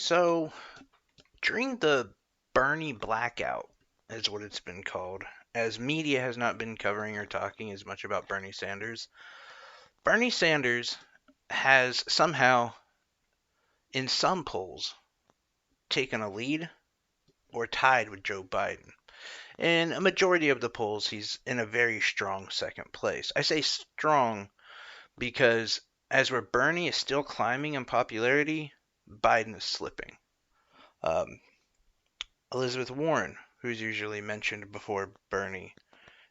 So, during the Bernie blackout, is what it's been called, as media has not been covering or talking as much about Bernie Sanders has somehow, in some polls, taken a lead or tied with Joe Biden. In a majority of the polls, he's in a very strong second place. I say strong because as where Bernie is still climbing in popularity, Biden is slipping. Um, Elizabeth Warren, who's usually mentioned before Bernie,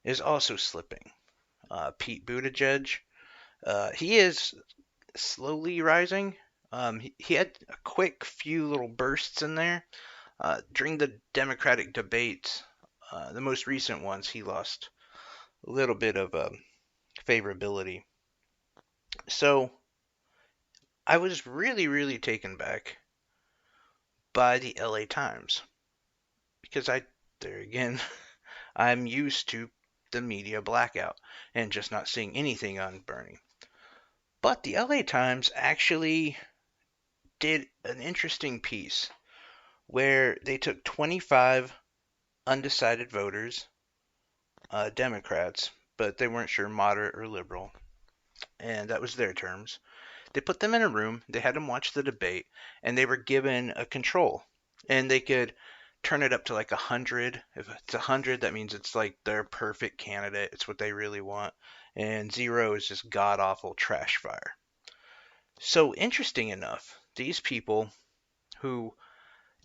is also slipping. Pete Buttigieg, he is slowly rising. He had a quick few little bursts in there. During the Democratic debates, the most recent ones, he lost a little bit of favorability. So I was really, really taken back by the LA Times because there again, I'm used to the media blackout and just not seeing anything on Bernie. But the LA Times actually did an interesting piece where they took 25 undecided voters, Democrats, but they weren't sure moderate or liberal, and that was their terms. They put them in a room, they had them watch the debate, and they were given a control. And they could turn it up to like 100. If it's 100, that means it's like their perfect candidate. It's what they really want. And 0 is just god awful trash fire. So, interesting enough, these people who,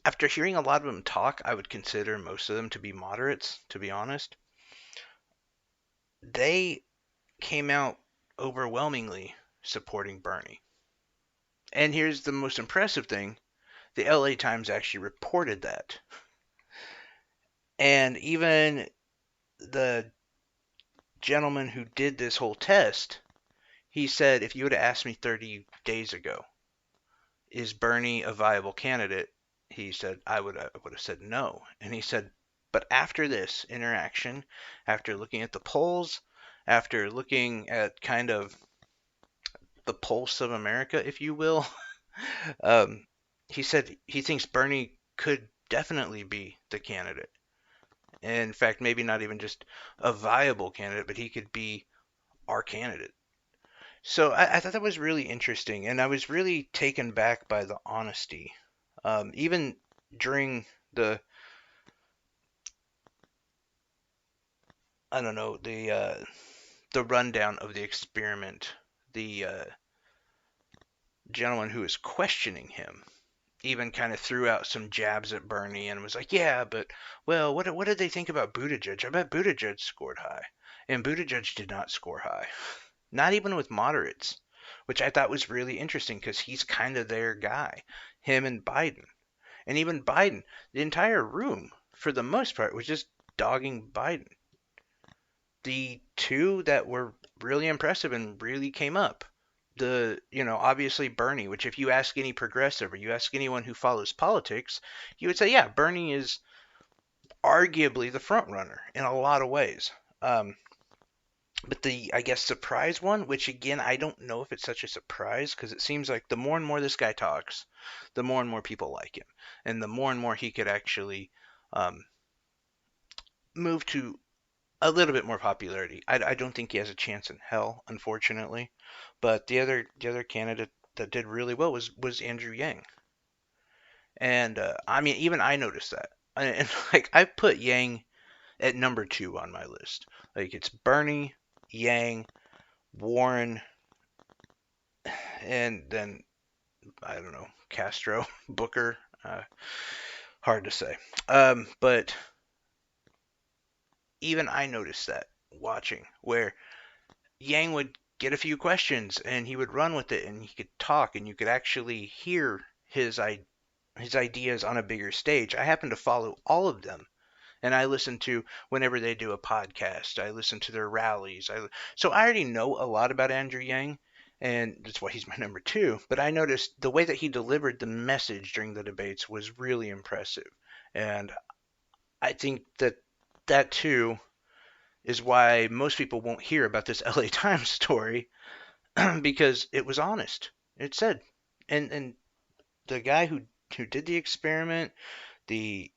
after hearing a lot of them talk, I would consider most of them to be moderates, to be honest, they came out overwhelmingly supporting Bernie. And here's the most impressive thing: the LA Times actually reported that. And even the gentleman who did this whole test, he said, if you would have asked me 30 days ago, is Bernie a viable candidate? He said, I would have said no. And he said, but after this interaction, after looking at the polls, after looking at kind of the pulse of America, if you will, um, he said he thinks Bernie could definitely be the candidate. In fact, maybe not even just a viable candidate, but he could be our candidate. So I thought that was really interesting, and I was really taken back by the honesty. Even during the, I don't know, the rundown of the experiment, the gentleman who was questioning him even kind of threw out some jabs at Bernie and was like, "Yeah, but well, what did they think about Buttigieg? I bet Buttigieg scored high, and Buttigieg did not score high, not even with moderates." Which I thought was really interesting because he's kind of their guy, him and Biden. And even Biden, the entire room, for the most part, was just dogging Biden. The two that were really impressive and really came up, obviously Bernie, which if you ask any progressive or you ask anyone who follows politics, you would say, yeah, Bernie is arguably the front runner in a lot of ways. Um, but I guess, surprise one, which again, I don't know if it's such a surprise because it seems like the more and more this guy talks, the more and more people like him. And the more and more he could actually um, move to a little bit more popularity. I don't think he has a chance in hell, unfortunately. But the other candidate that did really well was Andrew Yang, and I mean even I noticed that. And like I put Yang at number two on my list. Like it's Bernie, Yang, Warren, and then I don't know, Castro, Booker. Hard to say. But even I noticed that watching where Yang would get a few questions and he would run with it and he could talk and you could actually hear his ideas on a bigger stage. I happen to follow all of them and I listen to whenever they do a podcast. I listen to their rallies. So I already know a lot about Andrew Yang and that's why he's my number two. But I noticed the way that he delivered the message during the debates was really impressive. And I think that too is why most people won't hear about this LA Times story because it was honest. It said, and the guy who who did the experiment, the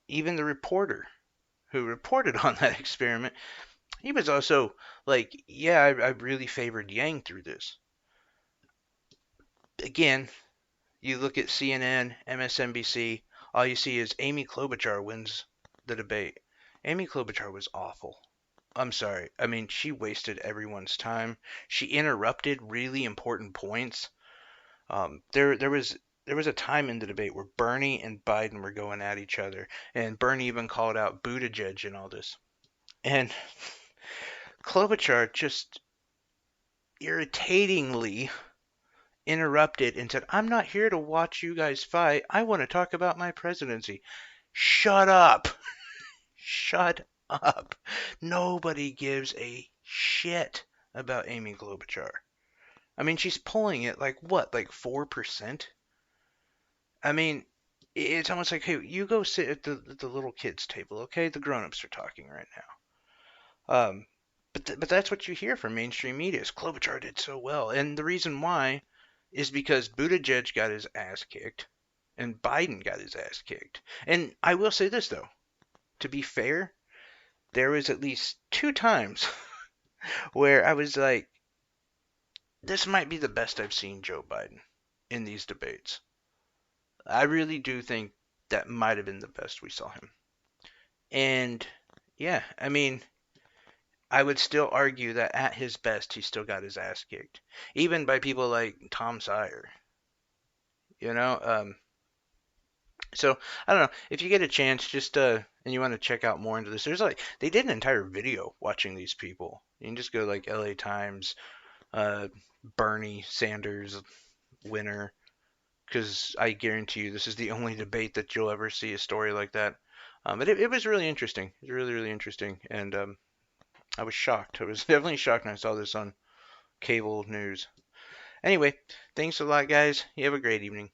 even the reporter who reported on that experiment, he was also like, yeah, I really favored Yang through this. Again, you look at CNN, MSNBC, all you see is Amy Klobuchar wins the debate. Amy Klobuchar was awful. I'm sorry. I mean, she wasted everyone's time. She interrupted really important points. There was a time in the debate where Bernie and Biden were going at each other, and Bernie even called out Buttigieg and all this. And Klobuchar just irritatingly interrupted and said, "I'm not here to watch you guys fight. I want to talk about my presidency." Shut up. Shut up. Nobody gives a shit about Amy Klobuchar. I mean, she's pulling it like what, like 4%? I mean, it's almost like, hey, you go sit at the little kids' table, okay? The grown-ups are talking right now. But that's what you hear from mainstream media is Klobuchar did so well, and the reason why is because Buttigieg got his ass kicked, and Biden got his ass kicked. And I will say this though, to be fair, there was at least 2 times where I was like, this might be the best I've seen Joe Biden in these debates. I really do think that might have been the best we saw him. And yeah, I mean, I would still argue that at his best, he still got his ass kicked, even by people like Tom Sire. You know, so I don't know if you get a chance, just and you want to check out more into this. There's like they did an entire video watching these people. You can just go like L.A. Times, uh, Bernie Sanders winner, because I guarantee you this is the only debate that you'll ever see a story like that. But it was really interesting. It was really interesting, and I was shocked. I was definitely shocked when I saw this on cable news. Anyway, thanks a lot, guys. You have a great evening.